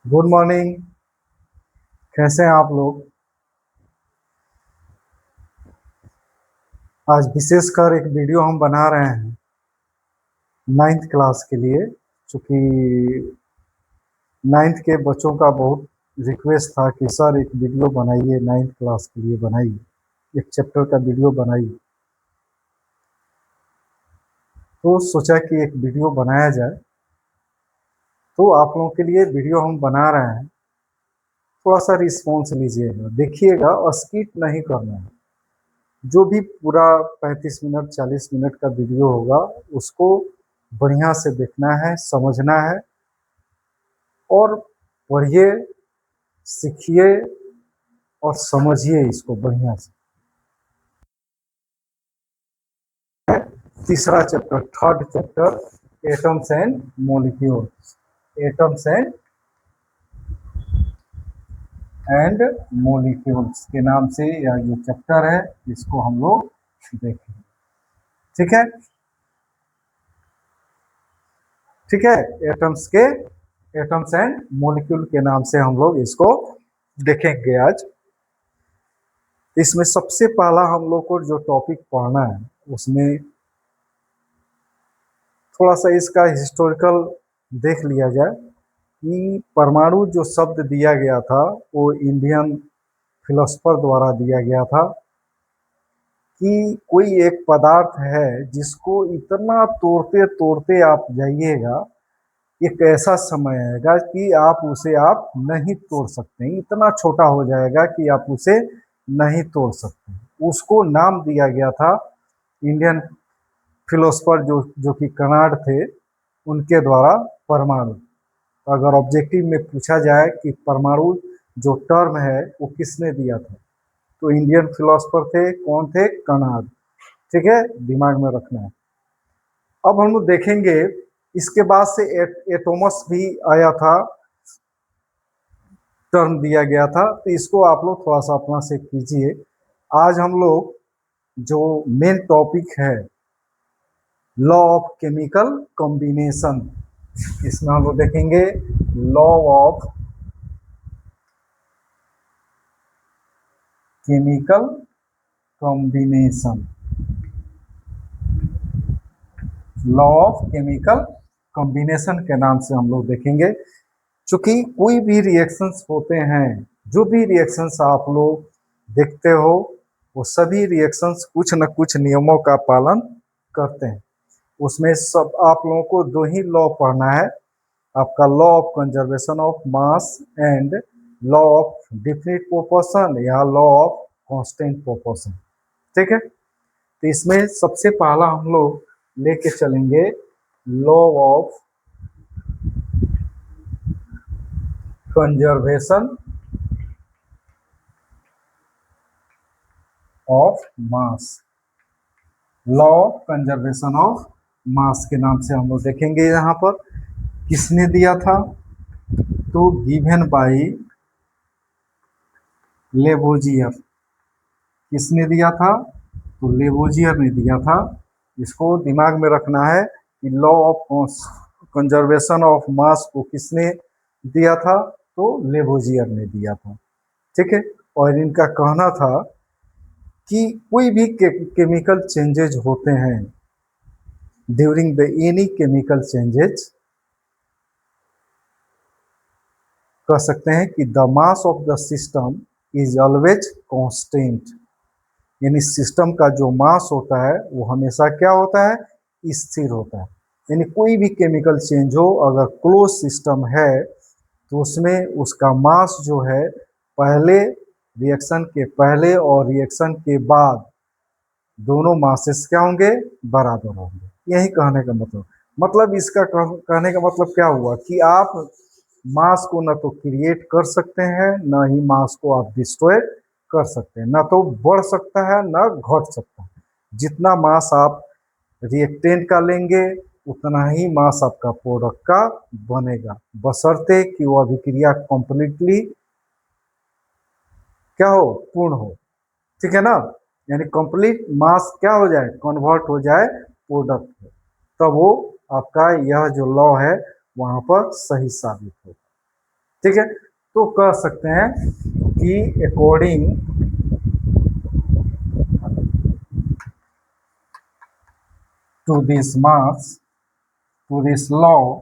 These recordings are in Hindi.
Good morning. कैसे हैं आप लोग? आज विशेषकर एक वीडियो हम बना रहे हैं नाइन्थ क्लास के लिए, क्योंकि नाइन्थ के बच्चों का बहुत रिक्वेस्ट था कि सर एक वीडियो बनाइए, नाइन्थ क्लास के लिए बनाइए, एक चैप्टर का वीडियो बनाइए। तो सोचा कि एक वीडियो बनाया जाए, तो आप लोगों के लिए वीडियो हम बना रहे हैं। थोड़ा सा रिस्पॉन्स लीजिएगा, देखिएगा, स्किप नहीं करना है। जो भी पूरा 35 मिनट 40 मिनट का वीडियो होगा उसको बढ़िया से देखना है, समझना है और पढ़िए, सीखिए और समझिए इसको बढ़िया से। तीसरा chapter, third chapter, atoms and molecules. Atoms and molecules के नाम से यह जो चैप्टर है इसको हम लोग देखेंगे। ठीक है, ठीक है। एटम्स एंड मॉलिक्यूल के नाम से हम लोग इसको देखेंगे आज। इसमें सबसे पहला हम लोग को जो टॉपिक पढ़ना है उसमें थोड़ा सा इसका हिस्टोरिकल देख लिया जाए कि परमाणु जो शब्द दिया गया था वो इंडियन फिलोसफर द्वारा दिया गया था कि कोई एक पदार्थ है जिसको इतना तोड़ते तोड़ते आप जाइएगा, एक ऐसा समय आएगा कि आप नहीं तोड़ सकते, इतना छोटा हो जाएगा कि आप उसे नहीं तोड़ सकते। उसको नाम दिया गया था इंडियन फिलोसफर जो कि कनाड थे, उनके द्वारा परमाणु। अगर ऑब्जेक्टिव में पूछा जाए कि परमाणु जो टर्म है वो किसने दिया था, तो इंडियन फिलोसफर थे। कौन थे? कनाड। ठीक है, दिमाग में रखना है। अब हम लोग देखेंगे इसके बाद से एटोमस भी आया था, टर्म दिया गया था। तो इसको आप लोग थोड़ा सा अपना से कीजिए। आज हम लोग जो मेन टॉपिक है लॉ ऑफ केमिकल कॉम्बिनेशन, इसमें हम लोग देखेंगे law of chemical combination. Law of chemical combination के नाम से हम लोग देखेंगे। चूंकि कोई भी रिएक्शंस होते हैं, जो भी रिएक्शंस आप लोग देखते हो, वो सभी रिएक्शंस कुछ न कुछ नियमों का पालन करते हैं। उसमें सब आप लोगों को दो ही लॉ पढ़ना है, आपका law of conservation of mass and law of definite proportion या लॉ ऑफ कांस्टेंट प्रोपोर्शन। ठीक है, तो इसमें सबसे पहला हम लोग लेके चलेंगे law of conservation of mass. Law of conservation of mass के नाम से हम लोग देखेंगे। यहाँ पर किसने दिया था? तो गिवन बाय लेवोजियर। किसने दिया था? तो लेवोजियर ने दिया था। इसको दिमाग में रखना है कि law of conservation of mass को किसने दिया था? तो लेवोजियर ने दिया था। ठीक है, और इनका कहना था कि कोई भी केमिकल चेंजेज होते हैं, during the any chemical changes, कह सकते हैं कि the mass of the system is always constant. यानी सिस्टम का जो मास होता है वो हमेशा क्या होता है? स्थिर होता है। यानी कोई भी केमिकल चेंज हो, अगर क्लोज सिस्टम है तो उसमें उसका मास जो है पहले, रिएक्शन के पहले और रिएक्शन के बाद दोनों मासेस क्या होंगे? बराबर होंगे। यही कहने का मतलब इसका कहने का मतलब क्या हुआ कि आप मास को न तो क्रिएट कर सकते हैं, न ही मास को आप डिस्ट्रॉय कर सकते हैं। न तो बढ़ सकता है न घट सकता है। जितना मास आप रिएक्टेंट का लेंगे उतना ही मास आपका प्रोडक्ट का बनेगा, बशर्ते कि वो अभिक्रिया कंप्लीटली क्या हो? पूर्ण हो। ठीक है ना? यानी कंप्लीट मास क्या हो जाए? कन्वर्ट हो जाए प्रोडक्ट में, तब वो आपका यह जो लॉ है वहां पर सही साबित होगा। ठीक है, तो कह सकते हैं कि according to this mass, to this law,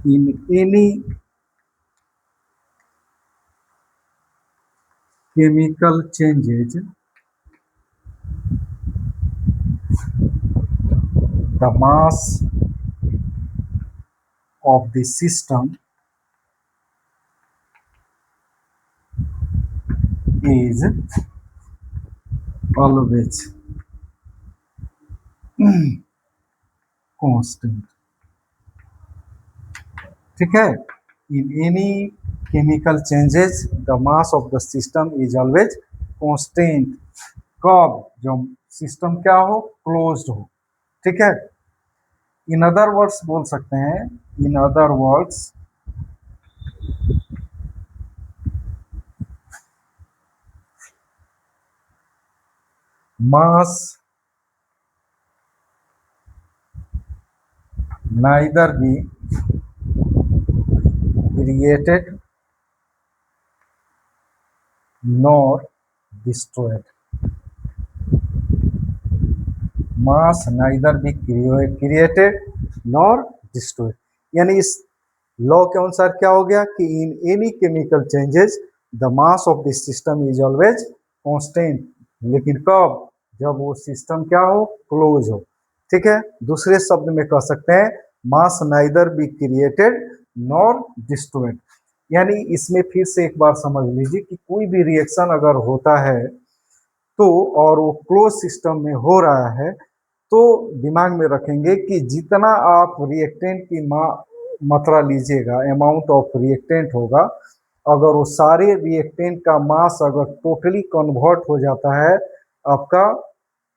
in any chemical changes, the mass of the system is always constant. ठीक है, in any chemical changes the mass of the system is always constant. कब? जब सिस्टम क्या हो, क्लोज्ड हो। ठीक है, इन अदर वर्ड्स बोल सकते हैं, in other words mass neither be created nor destroyed. Mass neither be created nor destroyed. यानी इस लॉ के अनुसार क्या हो गया कि in any chemical changes the mass of this system is always constant. लेकिन कब? जब वो सिस्टम क्या हो, क्लोज हो। ठीक है, दूसरे शब्द में कह सकते हैं mass neither be created nor destroyed. यानी इसमें फिर से एक बार समझ लीजिए कि कोई भी रिएक्शन अगर होता है तो और वो क्लोज सिस्टम में हो रहा है तो दिमाग में रखेंगे कि जितना आप रिएक्टेंट की मात्रा लीजिएगा, अमाउंट ऑफ रिएक्टेंट होगा, अगर वो सारे रिएक्टेंट का मास अगर टोटली कन्वर्ट हो जाता है आपका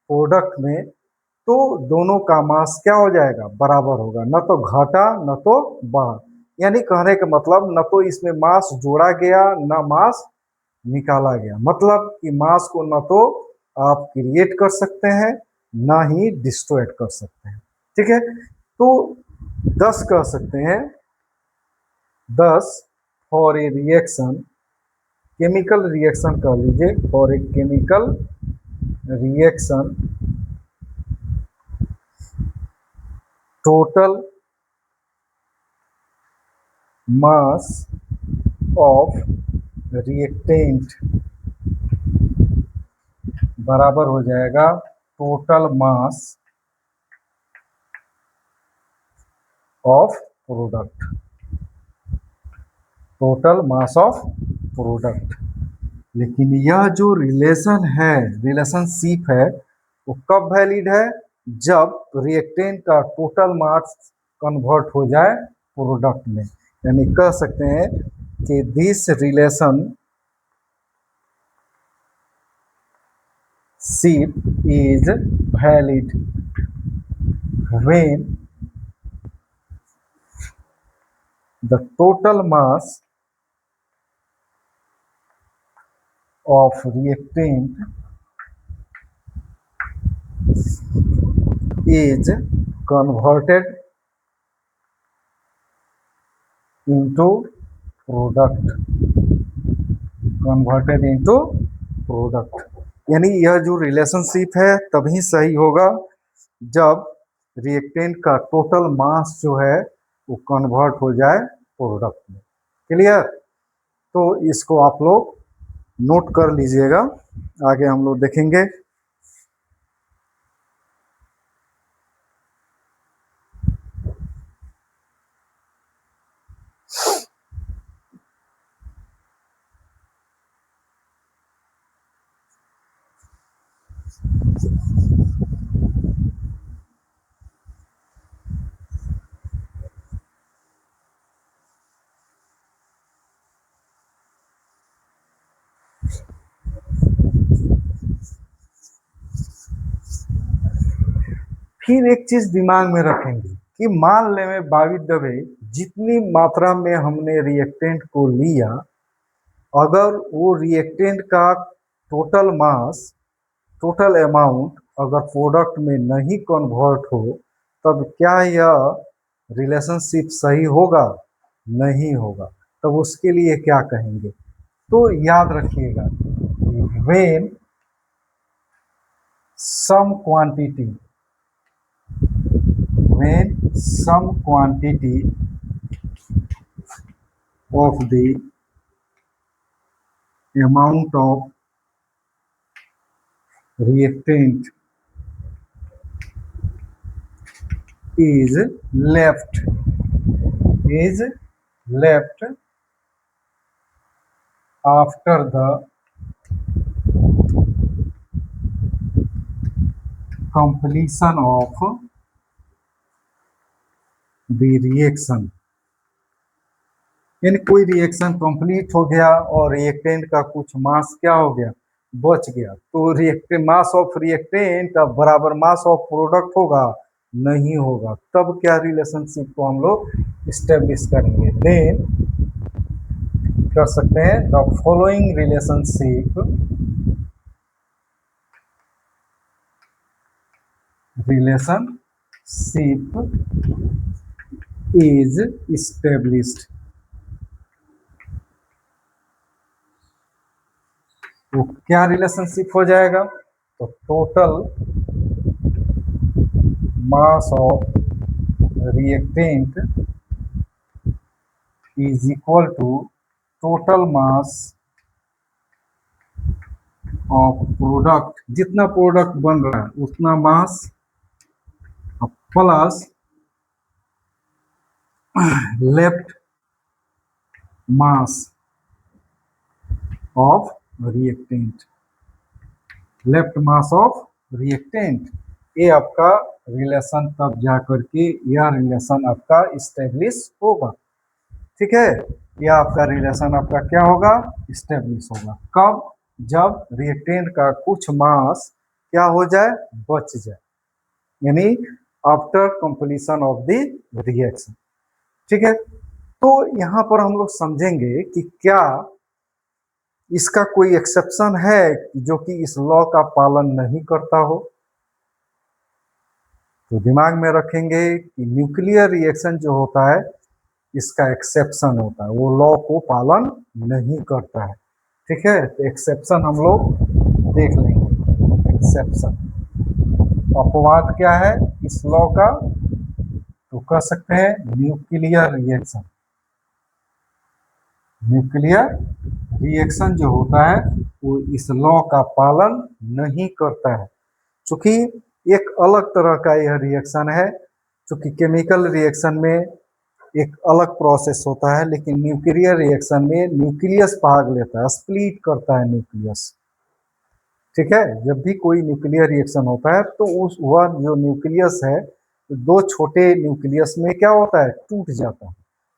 प्रोडक्ट में, तो दोनों का मास क्या हो जाएगा, बराबर होगा, न तो घटा न तो बढ़ा। यानी कहने का मतलब न तो इसमें मास जोड़ा गया न मास निकाला गया। मतलब कि मास को न तो आप क्रिएट कर सकते हैं ना ही डिस्ट्रॉयड कर सकते हैं। ठीक है, तो 10 कह सकते हैं, 10 for a reaction, chemical reaction कह लीजिए, for a chemical reaction total mass of reactant बराबर हो जाएगा total mass of product, total mass of product. लेकिन यह जो रिलेशन है, रिलेशनशिप है, वो कब वैलिड है? जब रिएक्टेंट का टोटल मास कन्वर्ट हो जाए प्रोडक्ट में। यानी कह सकते हैं कि this relation ship is valid when the total mass of reactant is converted into product, converted into product। यानी यह जो रिलेशनशिप है तभी सही होगा जब रिएक्टेंट का टोटल मास जो है वो कन्वर्ट हो जाए प्रोडक्ट में। क्लियर? तो इसको आप लोग नोट कर लीजिएगा, आगे हम लोग देखेंगे। फिर एक चीज दिमाग में रखेंगे कि मान ले में बावित दबे जितनी मात्रा में हमने रिएक्टेंट को लिया, अगर वो रिएक्टेंट का टोटल मास, टोटल अमाउंट अगर प्रोडक्ट में नहीं कन्वर्ट हो तब क्या यह रिलेशनशिप सही होगा? नहीं होगा। तब उसके लिए क्या कहेंगे? तो याद रखिएगा, when some quantity of the amount of reactant is left after the completion of the reaction। यानी कोई रिएक्शन कंप्लीट हो गया और रिएक्टेंट का कुछ मास क्या हो गया? बच गया। तो रिएक्टेंट मास ऑफ रिएक्टेंट अब बराबर मास ऑफ प्रोडक्ट होगा? नहीं होगा। तब क्या रिलेशनशिप को हम लोग इस्टेब्लिश करेंगे? देन कर सकते हैं the following relationship is established. तो क्या रिलेशनशिप हो जाएगा? तो total mass of reactant is equal to total mass of product. जितना प्रोडक्ट बन रहा है उतना mass plus left mass of reactant. ये आपका रिलेशन तब जाकर के यह रिलेशन आपका इस्टेब्लिश होगा। ठीक है, यह आपका रिलेशन आपका क्या होगा? इस्टेब्लिश होगा। कब? जब रिएक्टेंट का कुछ मास क्या हो जाए? बच जाए, यानी after completion of the reaction. ठीक है, तो यहाँ पर हम लोग समझेंगे कि क्या इसका कोई एक्सेप्शन है जो कि इस लॉ का पालन नहीं करता हो। तो दिमाग में रखेंगे कि न्यूक्लियर रिएक्शन जो होता है इसका एक्सेप्शन होता है, वो लॉ को पालन नहीं करता है। ठीक है, तो एक्सेप्शन हम लोग देख लेंगे। एक्सेप्शन अपवाद क्या है इस लॉ का? तो कह सकते हैं न्यूक्लियर रिएक्शन जो होता है वो इस लॉ का पालन नहीं करता है। चूंकि एक अलग तरह का यह रिएक्शन है, चूंकि केमिकल रिएक्शन में एक अलग प्रोसेस होता है, लेकिन न्यूक्लियर रिएक्शन में न्यूक्लियस भाग लेता है, स्प्लिट करता है न्यूक्लियस। ठीक है, जब भी कोई न्यूक्लियर रिएक्शन होता है तो उस वह जो न्यूक्लियस है दो छोटे न्यूक्लियस में क्या होता है? टूट जाता है,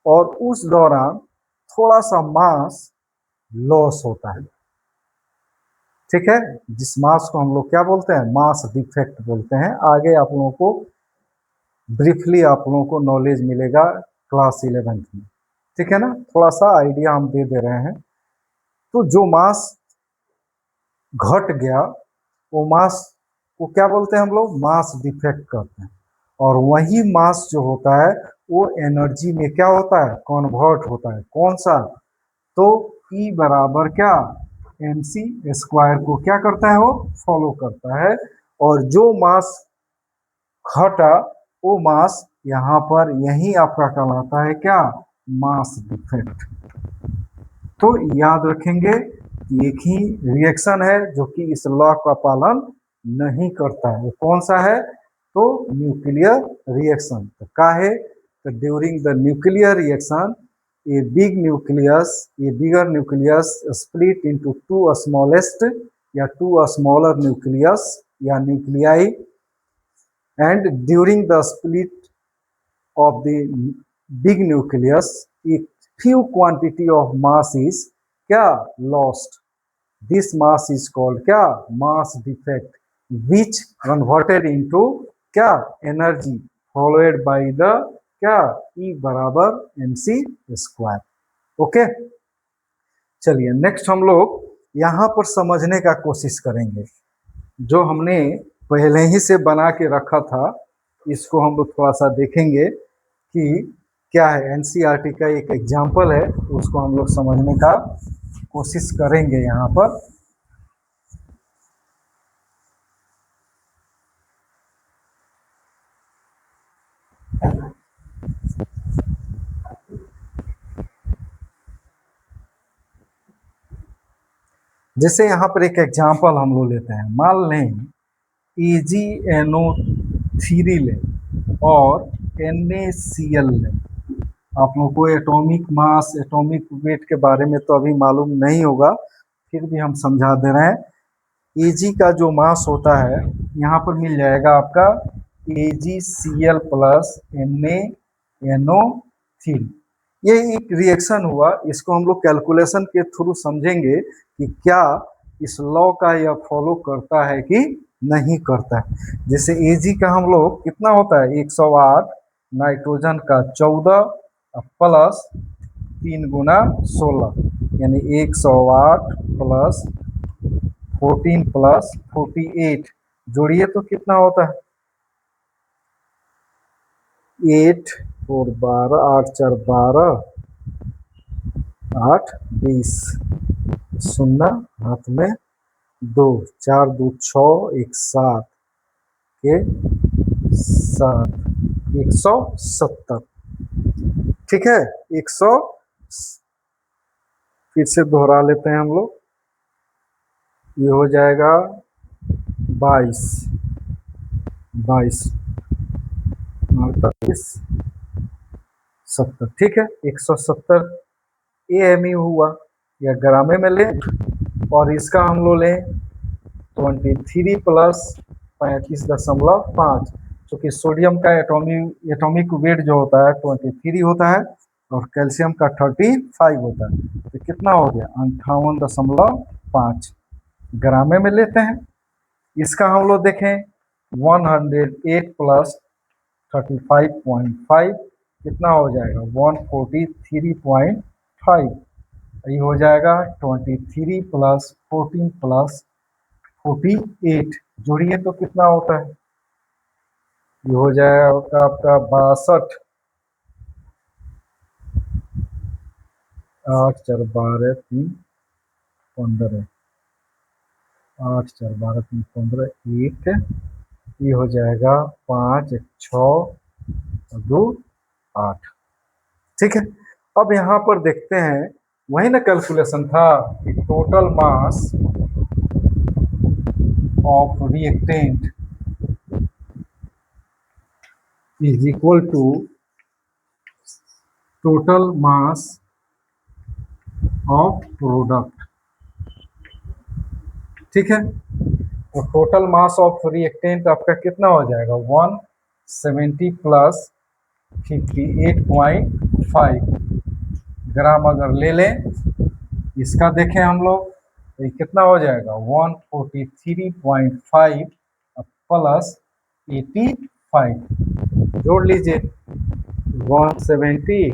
और उस दौरान थोड़ा सा मास लॉस होता है। ठीक है, जिस मास को हम लोग क्या बोलते हैं? मास डिफेक्ट बोलते हैं। आगे आप लोगों को ब्रीफली आप लोगों को नॉलेज मिलेगा क्लास 11th में। ठीक है ना, थोड़ा सा आइडिया हम दे दे रहे हैं। तो जो मास घट गया वो मास को क्या बोलते हैं हम लोग? मास डिफेक्ट कहते हैं। और वही मास जो होता है वो एनर्जी में क्या होता है? कन्वर्ट होता है। कौन सा? तो E बराबर क्या? mc स्क्वायर को क्या करता है? वो फॉलो करता है। और जो मास घटा वो मास यहाँ पर यही आपका कहलाता है क्या? Mass defect. तो याद रखेंगे एक ही रिएक्शन है जो कि इस लॉ का पालन नहीं करता है। वो कौन सा है? तो न्यूक्लियर रिएक्शन। तो काहे? तो during the nuclear reaction a bigger nucleus split into two smallest या two smaller nucleus या nuclei, and during the split of the big nucleus a few quantity of mass is क्या? lost। This mass is called क्या? mass defect, which converted into क्या? energy followed by the क्या? E बराबर mc स्क्वायर। ओके, चलिए नेक्स्ट हम लोग यहाँ पर समझने का कोशिश करेंगे जो हमने पहले ही से बना के रखा था। इसको हम लोग थोड़ा सा देखेंगे कि क्या है। एनसीईआरटी का एक एग्जाम्पल है, उसको हम लोग समझने का कोशिश करेंगे यहाँ पर। जैसे यहाँ पर एक एग्जाम्पल हम लोग लेते हैं, मान लें AgNO3 लें और NaCl लें। आप लोगों को एटॉमिक मास, एटॉमिक वेट के बारे में तो अभी मालूम नहीं होगा, फिर भी हम समझा दे रहे हैं। Ag का जो मास होता है यहाँ पर मिल जाएगा आपका AgCl प्लस NaNO3। ये एक रिएक्शन हुआ, इसको हम लोग कैलकुलेशन के थ्रू समझेंगे कि क्या इस लॉ का यह फॉलो करता है कि नहीं करता है। जैसे Ag का हम लोग कितना होता है 108, नाइट्रोजन का 14 प्लस 3 गुना 16, यानी 108 प्लस 14 प्लस 48, जोड़िए तो कितना होता है 8 और 12, 8 4 12, 8 20, शून्य हाथ में 2, 4 2 6, 1 7 के 7, 170। ठीक है, 100, फिर से दोहरा लेते हैं हम लोग। ये हो जाएगा 22, 48, 70। ठीक है, 170 AMU हुआ, या ग्रामे में लें, और इसका हम लोग लें 23 प्लस 35.5, क्योंकि सोडियम का एटॉमिक वेट जो होता है 23 होता है और कैल्शियम का 35 होता है, तो कितना हो गया 58.5। ग्रामे में लेते हैं, इसका हम लोग देखें 108 प्लस 35.5 कितना हो जाएगा 143.5। ये हो जाएगा 23 प्लस 14 प्लस 48, जोड़िए तो कितना होता है, ये हो जाएगा आपका 62, 8 4 12 3 15, 8 4 12 3 15, 1, ये हो जाएगा 5 1 6 2 8। ठीक है, अब यहाँ पर देखते हैं, वही ना कैलकुलेशन था कि total mass of reactant is equal to total mass of product. ठीक है, तो टोटल मास ऑफ रिएक्टेंट आपका कितना हो जाएगा 170 प्लस 58.5 ग्राम अगर ले लें, इसका देखें हम लोग तो ये कितना हो जाएगा 143.5 प्लस 85, जोड़ लीजिए 170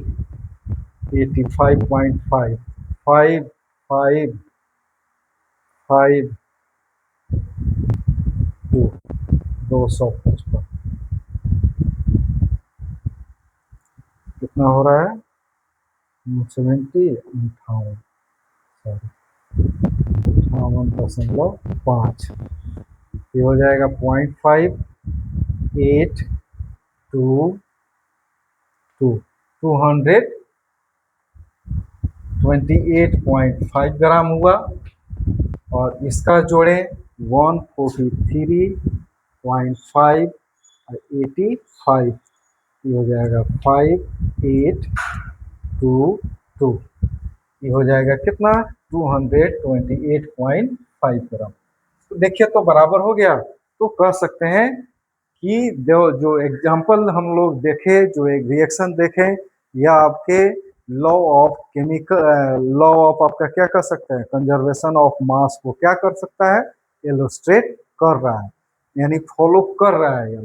85.5, 5 5 5 2 255, कितना हो रहा है 70 58, सॉरी 58.5, ये हो जाएगा 0.582 228.5 ग्राम हुआ, और इसका जोड़े 143.5 और 85, ये हो जाएगा 5822, ये हो जाएगा कितना 228.5 ग्राम। तो देखिए तो बराबर हो गया। तो कह सकते हैं कि जो एग्जाम्पल हम लोग देखे, जो एक रिएक्शन देखे, या आपके law of chemical, law of आपका क्या कर सकते हैं कंजर्वेशन ऑफ मास को क्या कर सकता है इलस्ट्रेट कर रहा है, यानी फॉलो कर रहा है। ये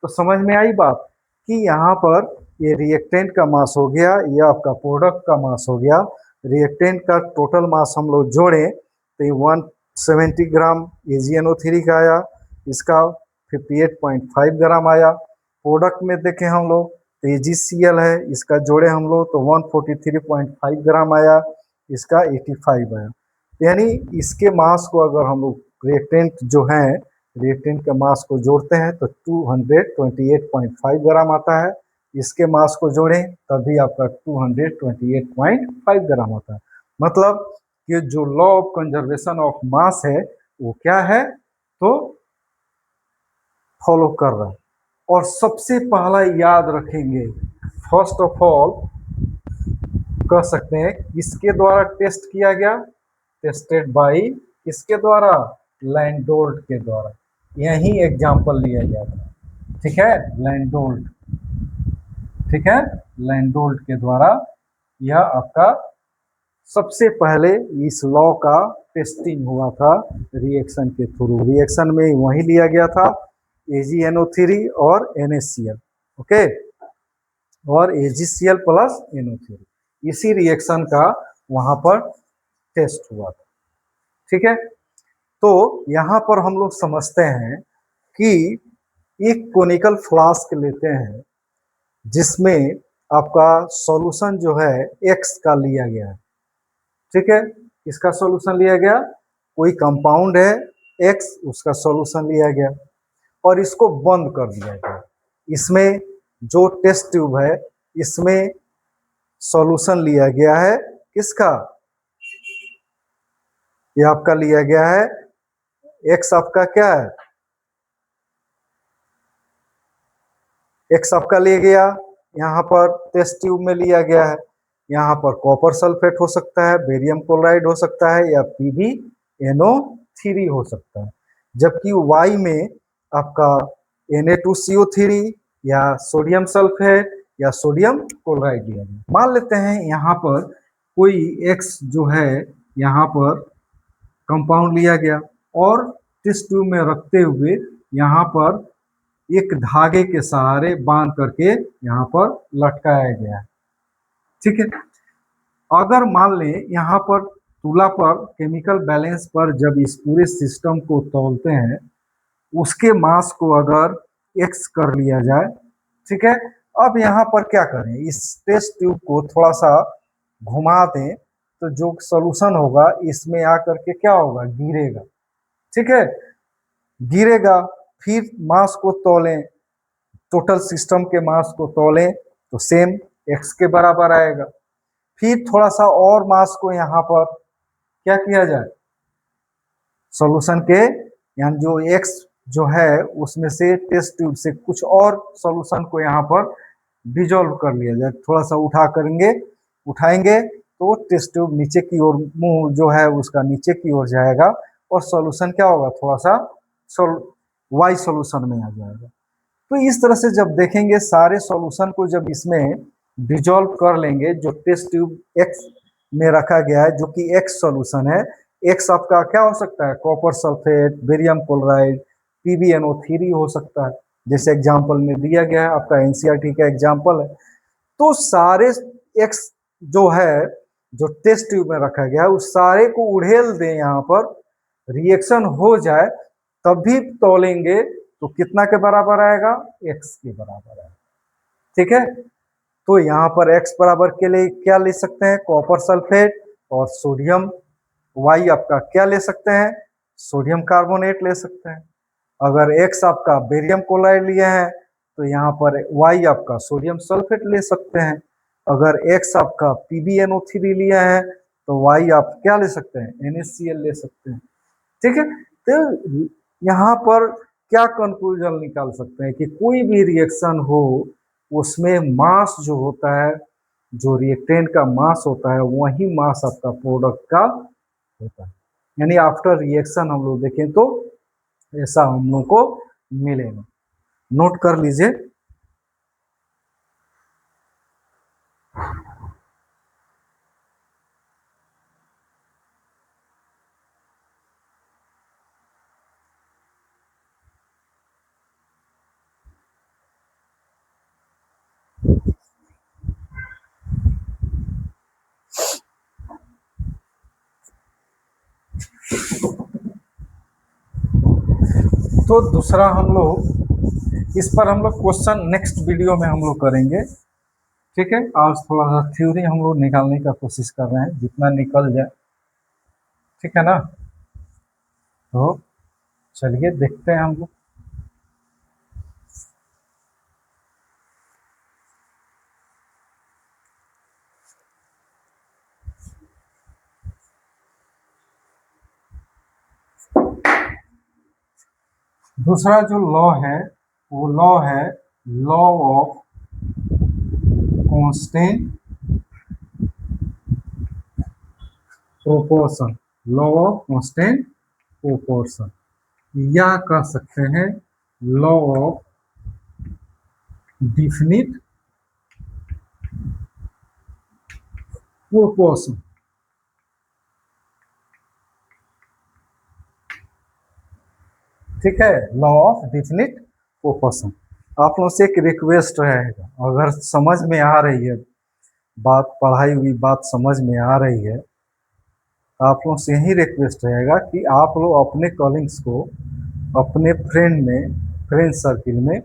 तो समझ में आई बात कि यहाँ पर ये रिएक्टेंट का मास हो गया, ये आपका प्रोडक्ट का मास हो गया। रिएक्टेंट का टोटल मास हम लोग जोड़ें तो ये 170 ग्राम AgNO3 का आया, इसका 58.5 ग्राम आया। प्रोडक्ट में देखें हम लोग तो AgCl है, इसका जोड़े हम लोग तो 143.5 ग्राम आया, इसका 85 आया। यानी इसके मास को अगर हम लोग रिएक्टेंट जो है रिएक्टेंट के मास को जोड़ते हैं तो 228.5 ग्राम आता है। इसके मास को जोड़ें तभी आपका 228.5 ग्राम आता है। मतलब कि जो law of conservation of mass है वो क्या है तो फॉलो कर रहा है। और सबसे पहला याद रखेंगे, फर्स्ट ऑफ ऑल कह सकते हैं किसके द्वारा टेस्ट किया गया, टेस्टेड बाय किसके द्वारा, लैंडोल्ट के द्वारा। यही एग्जाम्पल लिया गया था, ठीक है, लैंडोल्ट, ठीक है, लैंडोल्ट के द्वारा यह आपका सबसे पहले इस लॉ का टेस्टिंग हुआ था रिएक्शन के थ्रू। रिएक्शन में वही लिया गया था AgNO3 और NaCl, ओके, और AgCl प्लस NO3, इसी रिएक्शन का वहां पर टेस्ट हुआ था, ठीक है। तो यहाँ पर हम लोग समझते हैं कि एक कोनिकल फ्लास्क लेते हैं जिसमें आपका सॉल्यूशन जो है X का लिया गया है, ठीक है, इसका सॉल्यूशन लिया गया, कोई कंपाउंड है X, उसका सॉल्यूशन लिया गया और इसको बंद कर दिया गया। इसमें जो टेस्ट ट्यूब है इसमें सॉल्यूशन लिया गया है किसका, ये आपका लिया गया है X, आपका क्या है X आपका लिया गया, यहाँ पर टेस्ट ट्यूब में लिया गया है। यहाँ पर कॉपर सल्फेट हो सकता है, बेरियम क्लोराइड हो सकता है या PbNO3 हो सकता है, जबकि Y में आपका Na2CO3 या सोडियम सल्फेट या सोडियम क्लोराइड लिया गया। मान लेते हैं यहाँ पर कोई X जो है यहाँ पर कंपाउंड लिया गया और टेस्ट ट्यूब में रखते हुए यहाँ पर एक धागे के सहारे बांध करके यहाँ पर लटकाया गया है, ठीक है। अगर मान लें यहाँ पर तुला पर केमिकल बैलेंस पर जब इस पूरे सिस्टम को तौलते हैं उसके मास को अगर X कर लिया जाए, ठीक है। अब यहाँ पर क्या करें, इस टेस्ट ट्यूब को थोड़ा सा घुमा दें तो जो सॉल्यूशन होगा इसमें आकर के क्या होगा, गिरेगा, ठीक है, गिरेगा। फिर मास को तौलें, टोटल सिस्टम के मास को तौलें तो सेम X के बराबर आएगा। फिर थोड़ा सा और मास को यहाँ पर क्या किया जाए, सॉल्यूशन के यहाँ जो X जो है उसमें से टेस्ट ट्यूब से कुछ और सॉल्यूशन को यहाँ पर डिजोल्व कर लिया जाए। थोड़ा सा उठाएंगे तो टेस्ट ट्यूब नीचे की ओर, मुंह जो है उसका नीचे की ओर जाएगा और सॉल्यूशन क्या होगा, थोड़ा सा Y सॉल्यूशन में आ जाएगा। तो इस तरह से जब देखेंगे सारे सॉल्यूशन को जब इसमें डिजोल्व कर लेंगे, जो टेस्ट ट्यूब X में रखा गया है जो कि X सॉल्यूशन है, X आपका क्या हो सकता है, copper sulphate, barium chloride, PbNO3 हो सकता है, जैसे एग्जाम्पल में दिया गया है, आपका NCERT का एग्जाम्पल है। तो सारे X जो है जो टेस्ट ट्यूब में रखा गया है उस सारे को उड़ेल दें, यहाँ पर रिएक्शन हो जाए तब भी तौलेंगे तो कितना के बराबर आएगा, X के बराबर आएगा, ठीक है। तो यहाँ पर X बराबर के लिए क्या ले सकते हैं, कॉपर सल्फेट, और सोडियम Y आपका क्या ले सकते हैं, सोडियम कार्बोनेट ले सकते हैं। अगर X आपका बेरियम क्लोराइड लिए हैं तो यहाँ पर Y आपका सोडियम सल्फेट ले सकते हैं। अगर X आपका PbNO3 लिया है तो Y आप क्या ले सकते हैं, NaCl ले सकते हैं, ठीक है। तो यहाँ पर क्या कंक्लूजन निकाल सकते हैं कि कोई भी रिएक्शन हो उसमें मास जो होता है, जो रिएक्टेंट का मास होता है वही मास आपका प्रोडक्ट का होता है। यानी आफ्टर रिएक्शन हम लोग देखें तो ऐसा हम लोग को मिलेगा, नोट कर लीजिए। तो दूसरा हम लोग इस पर हम लोग क्वेश्चन नेक्स्ट वीडियो में हम लोग करेंगे। ठीक है, आज थोड़ा सा थ्योरी हम लोग निकालने का कोशिश कर रहे हैं, जितना निकल जाए। ठीक है ना, तो चलिए देखते हैं हम लोग। दूसरा जो लॉ है वो लॉ है law of constant proportion. Law of constant proportion, या कह सकते हैं लॉ ऑफ डिफिनिट प्रोपोर्शन। ठीक है, लॉ ऑफ डिफिनिट प्रोपोर्शन। आप लोगों से एक रिक्वेस्ट रहेगा, अगर समझ में आ रही है बात, पढ़ाई हुई बात समझ में आ रही है, तो आप लोगों से यही रिक्वेस्ट रहेगा कि आप लोग अपने कॉलिंग्स को अपने फ्रेंड सर्किल में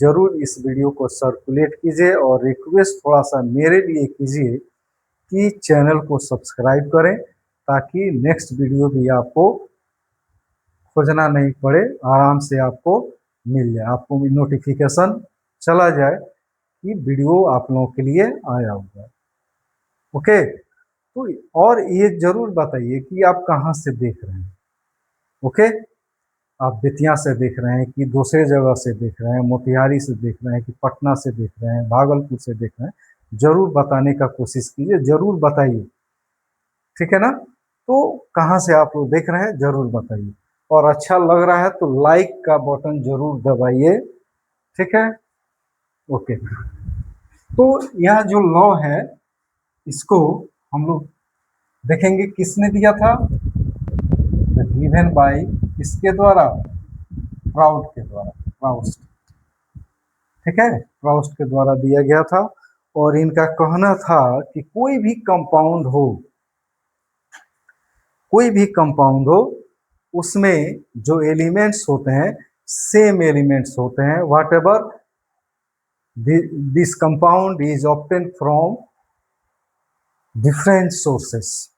जरूर इस वीडियो को सर्कुलेट कीजिए, और रिक्वेस्ट थोड़ा सा मेरे लिए कीजिए कि चैनल को सब्सक्राइब करें, ताकि नेक्स्ट वीडियो भी आपको खोजना नहीं पड़े, आराम से आपको मिल जाए, आपको नोटिफिकेशन चला जाए कि वीडियो आप लोगों के लिए आया हुआ है। ओके, तो और ये जरूर बताइए कि आप कहाँ से देख रहे हैं। ओके, आप बेतिया से देख रहे हैं कि दूसरे जगह से देख रहे हैं, मोतिहारी से देख रहे हैं कि पटना से देख रहे हैं, भागलपुर से देख रहे हैं, जरूर बताने का कोशिश कीजिए, जरूर बताइए। ठीक है ना, तो कहाँ से आप लोग देख रहे हैं जरूर बताइए, और अच्छा लग रहा है तो लाइक का बटन जरूर दबाइए। ठीक है, ओके। तो यह जो लॉ है इसको हम लोग देखेंगे किसने दिया था, गिवन बाय किसके द्वारा, प्राउड के द्वारा, प्राउस्ट। ठीक है, प्राउस्ट के द्वारा दिया गया था, और इनका कहना था कि कोई भी कंपाउंड हो उसमें जो एलिमेंट्स होते हैं सेम एलिमेंट्स होते हैं, what ever this compound is obtain from different sources,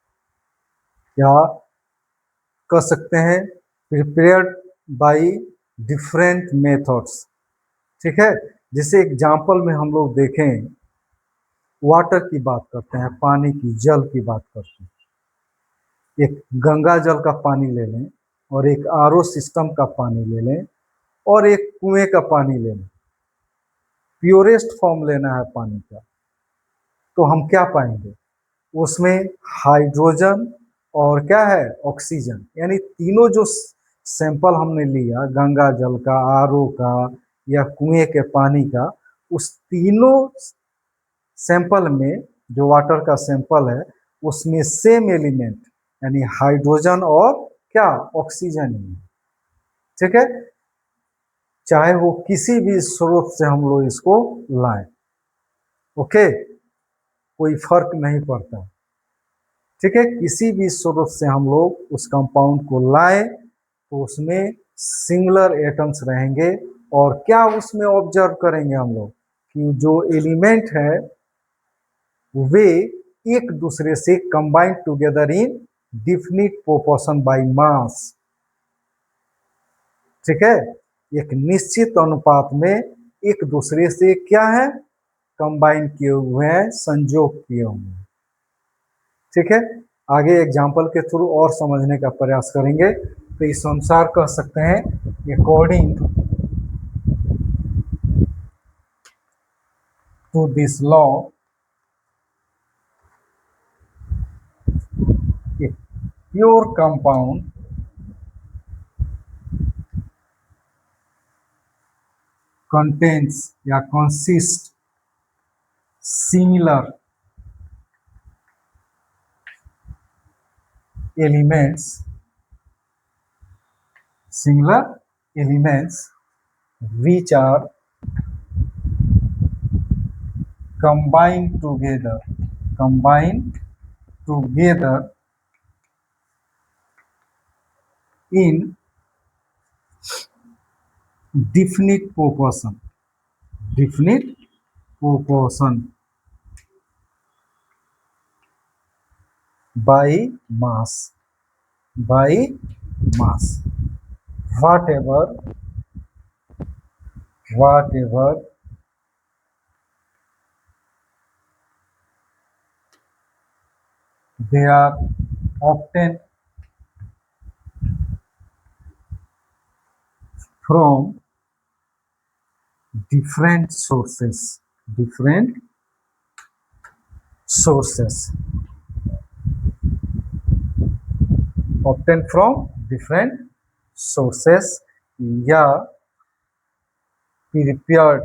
या कह सकते हैं प्रिपेयर्ड बाय डिफरेंट मेथड्स। ठीक है, जैसे एग्जाम्पल में हम लोग देखें, वाटर की बात करते हैं, पानी की, जल की बात करते हैं। एक गंगा जल का पानी ले लें, और एक आरओ सिस्टम का पानी ले लें, और एक कुएं का पानी ले लें, प्योरेस्ट फॉर्म लेना है पानी का, तो हम क्या पाएंगे उसमें, हाइड्रोजन और क्या है, ऑक्सीजन। यानी तीनों जो सैंपल हमने लिया गंगा जल का, आरओ का, या कुएं के पानी का, उस तीनों सैंपल में जो वाटर का सैंपल है उसमें सेम एलिमेंट यानी हाइड्रोजन और क्या, ऑक्सीजन ही है। ठीक है, चाहे वो किसी भी स्रोत से हम लोग इसको लाएं, ओके, कोई फर्क नहीं पड़ता। ठीक है, किसी भी स्रोत से हम लोग उस कंपाउंड को लाएं तो उसमें सिंगुलर एटम्स रहेंगे, और क्या उसमें ऑब्जर्व करेंगे हम लोग कि जो एलिमेंट है वे एक दूसरे से combined together in definite proportion by mass. ठीक है, एक निश्चित अनुपात में एक दूसरे से क्या है, कंबाइन किए हुए हैं, संयोग किए हुए हैं। ठीक है, आगे एग्जाम्पल के थ्रू और समझने का प्रयास करेंगे। तो इस अनुसार कह सकते हैं, according to this law a pure compound contains या consists similar elements which are combined together in definite proportion, definite proportion by mass, by mass, whatever they are obtained from different sources, different sources, obtained from different sources या prepared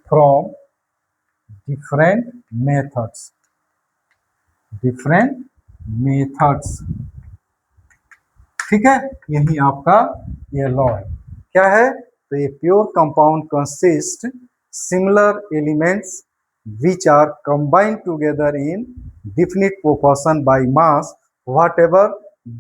from different methods, different methods। ठीक है, यही आपका ये लॉ है। क्या है? तो ये pure compound consist similar elements which are combined together in definite proportion by mass whatever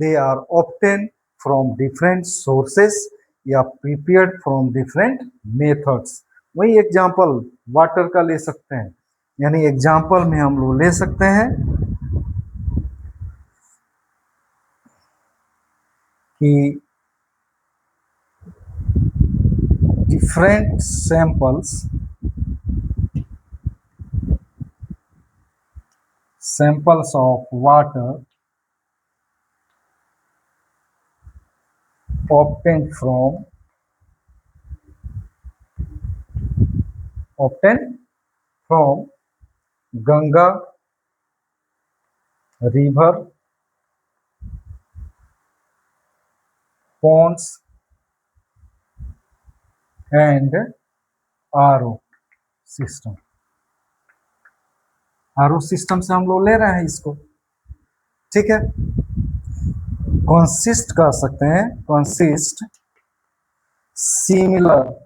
they are obtained from different sources या prepared from different methods। वही एग्जाम्पल वाटर का ले सकते हैं, यानी एग्जाम्पल में हम लोग ले सकते हैं कि different samples of water obtained from Ganga river, ponds and RO system. RO system से हम लोग ले रहे हैं इसको। ठीक है, कंसिस्ट कर सकते हैं, consist similar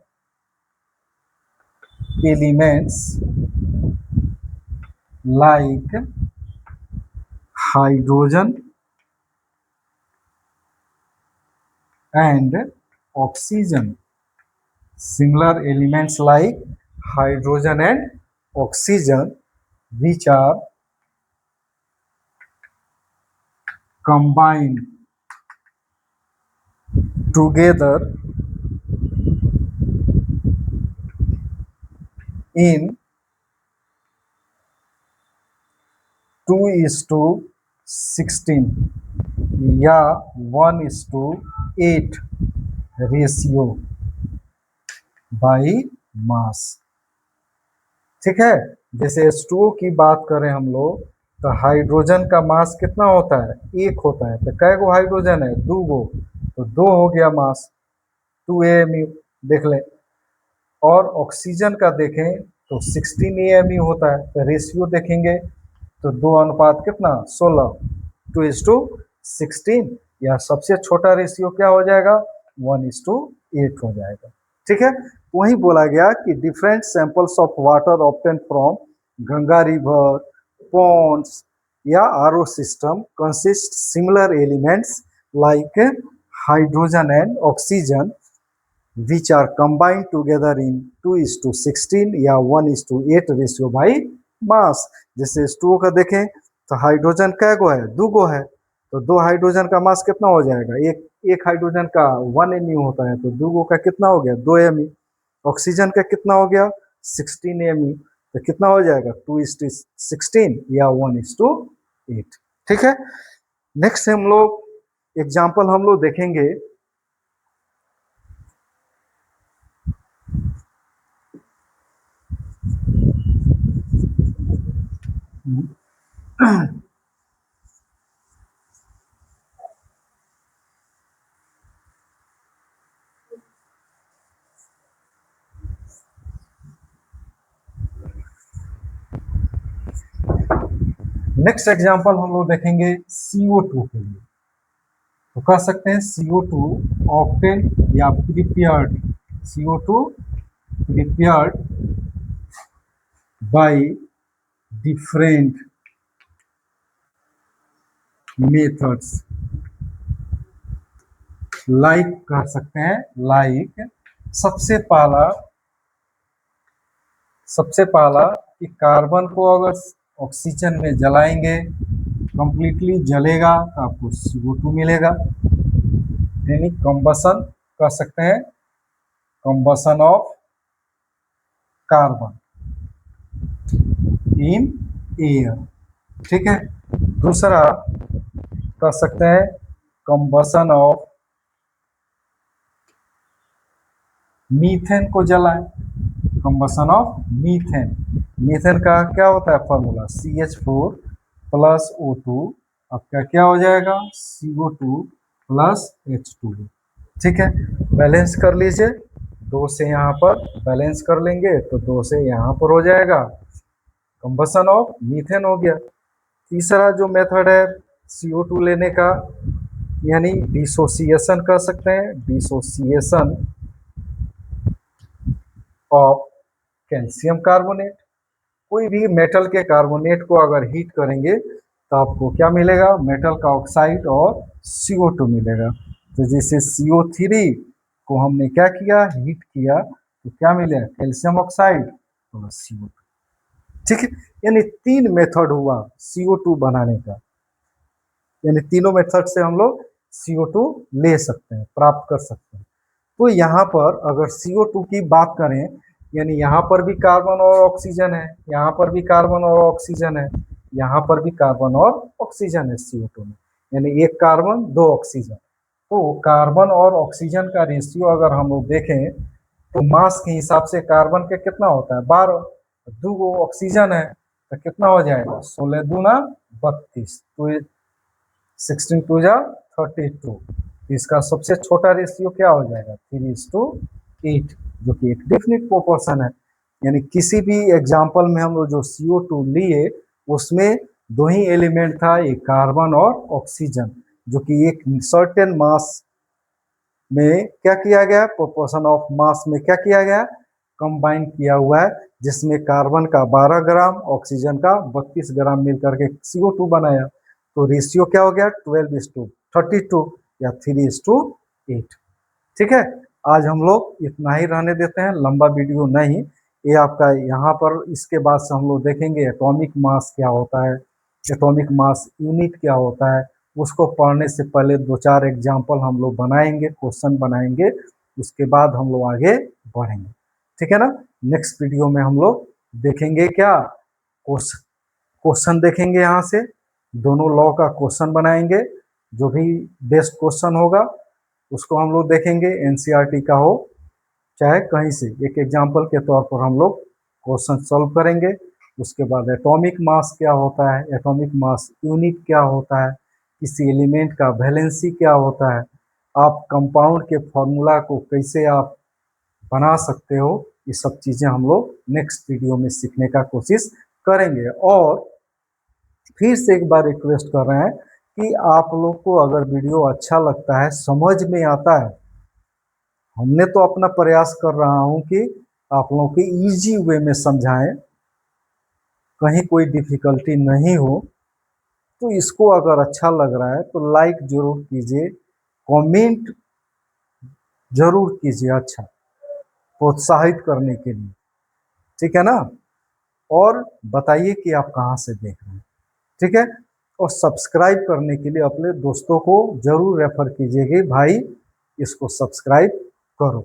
elements like hydrogen and oxygen, similar elements like hydrogen and oxygen which are combined together in 2:16 या 1:8 रेशियो बाई मास। ठीक है, जैसे H2O की बात करें हम लोग तो हाइड्रोजन का मास कितना होता है? 1 होता है। तो कै गो हाइड्रोजन है? 2 गो, तो 2 हो गया मास, 2 AMU देख लें। और ऑक्सीजन का देखें तो 16 AMU होता है। तो रेशियो देखेंगे तो 2 अनुपात कितना? 16, 2:16 या सबसे छोटा रेशियो क्या हो जाएगा? 1:8 हो जाएगा। ठीक है, वही बोला गया कि different samples of water obtain from Ganga river, ponds या RO system consist similar elements like hydrogen and oxygen which are combined together in 2:16 या 1:8 रेशियो बाई मास। जैसे H2O का देखें तो हाइड्रोजन कै गो है? 2 गो है, तो 2 हाइड्रोजन का मास कितना हो जाएगा? एक हाइड्रोजन का 1 MU होता है, तो 2 गो का कितना हो गया? 2 MU। ऑक्सीजन का कितना हो गया? 16 MU, तो कितना हो जाएगा? 2:16 या 1:8। ठीक है, नेक्स्ट हम लोग एग्जाम्पल हम लोग देखेंगे नेक्स्ट एग्जाम्पल हम लोग देखेंगे CO2 के लिए। तो कह सकते हैं CO2 ऑब्टेन या prepared, CO2 prepared by different methods like कर सकते हैं। लाइक सबसे पहला कि कार्बन को अगर ऑक्सीजन में जलाएंगे, कंप्लीटली जलेगा तो आपको CO2 मिलेगा, यानी कंबसन कर सकते हैं, combustion of carbon in air. ठीक है। दूसरा कर सकते हैं कंबसन ऑफ मीथेन को जलाएं, कंबसन ऑफ मीथेन। मीथेन का क्या होता है फॉर्मूला, CH4 प्लस O2 आपका क्या हो जाएगा, CO2 प्लस H2। ठीक है, बैलेंस कर लीजिए, 2 से यहाँ पर बैलेंस कर लेंगे तो 2 से यहाँ पर हो जाएगा, कंबसन ऑफ मीथेन हो गया। तीसरा जो मेथड है CO2 लेने का, यानी डिसोसिएशन कर सकते हैं, डिसोसिएशन ऑफ कैल्शियम कार्बोनेट। कोई भी मेटल के कार्बोनेट को अगर हीट करेंगे तो आपको क्या मिलेगा, मेटल का ऑक्साइड और CO2 मिलेगा। तो जैसे CO3 को हमने क्या किया, हीट किया, तो क्या मिलेगा, कैल्शियम ऑक्साइड और CO2। ठीक है, यानी 3 मेथड हुआ CO2 बनाने का, यानी तीनों मेथड से हम लोग CO2 ले सकते हैं, प्राप्त कर सकते हैं। तो यहाँ पर अगर CO2 की बात करें, यानी यहाँ पर भी कार्बन और ऑक्सीजन है, यहाँ पर भी कार्बन और ऑक्सीजन है, यहाँ पर भी कार्बन और ऑक्सीजन है CO2 में, यानी 1 कार्बन 2 ऑक्सीजन। तो कार्बन और ऑक्सीजन का रेशियो अगर हम लोग देखें तो मास के हिसाब से कार्बन के कितना होता है, 12, 2 ऑक्सीजन है तो कितना हो जाएगा, 16 दूना 32, तो 16 टू जा 32। इसका सबसे छोटा रेशियो क्या हो जाएगा, 3:8, जो कि एक डेफिनिट प्रोपोर्शन है। यानी किसी भी एग्जाम्पल में हम लोग जो CO2 लिए उसमें 2 ही एलिमेंट था, एक कार्बन और ऑक्सीजन, जो कि एक सर्टेन मास में क्या किया गया, प्रोपोर्शन ऑफ मास में क्या किया गया, कंबाइन किया हुआ है, जिसमें कार्बन का 12 ग्राम, ऑक्सीजन का 32 ग्राम मिलकर के CO2 बनाया। तो रेशियो क्या हो गया, 12:32 या 3:8। ठीक है, आज हम लोग इतना ही रहने देते हैं, लंबा वीडियो नहीं ये आपका। यहाँ पर इसके बाद से हम लोग देखेंगे एटॉमिक मास क्या होता है, एटॉमिक मास यूनिट क्या होता है। उसको पढ़ने से पहले 2-4 एग्जाम्पल हम लोग बनाएंगे, क्वेश्चन बनाएंगे, उसके बाद हम लोग आगे बढ़ेंगे। ठीक है ना। नेक्स्ट वीडियो में हम लोग देखेंगे क्या, क्वेश्चन देखेंगे, यहाँ से दोनों लॉ का क्वेश्चन बनाएंगे, जो भी बेस्ट क्वेश्चन होगा उसको हम लोग देखेंगे, NCERT का हो चाहे कहीं से, एक एग्जाम्पल के तौर पर हम लोग क्वेश्चन सॉल्व करेंगे। उसके बाद एटॉमिक मास क्या होता है, एटॉमिक मास यूनिट क्या होता है, किसी एलिमेंट का वैलेंसी क्या होता है, आप कंपाउंड के फॉर्मूला को कैसे आप बना सकते हो, ये सब चीज़ें हम लोग नेक्स्ट वीडियो में सीखने का कोशिश करेंगे। और फिर से एक बार रिक्वेस्ट कर रहे हैं कि आप लोग को अगर वीडियो अच्छा लगता है, समझ में आता है, हमने तो अपना प्रयास कर रहा हूं कि आप लोगों को इजी वे में समझाएं, कहीं कोई डिफिकल्टी नहीं हो। तो इसको अगर अच्छा लग रहा है तो लाइक जरूर कीजिए, कमेंट जरूर कीजिए, अच्छा प्रोत्साहित करने के लिए। ठीक है ना। और बताइए कि आप कहाँ से देख रहे हैं। ठीक है। और सब्सक्राइब करने के लिए अपने दोस्तों को जरूर रेफर कीजिएगा, भाई इसको सब्सक्राइब करो।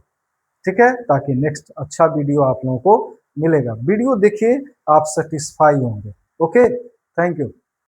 ठीक है, ताकि नेक्स्ट अच्छा वीडियो आप लोगों को मिलेगा। वीडियो देखिए, आप सेटिस्फाई होंगे। Okay, thank you.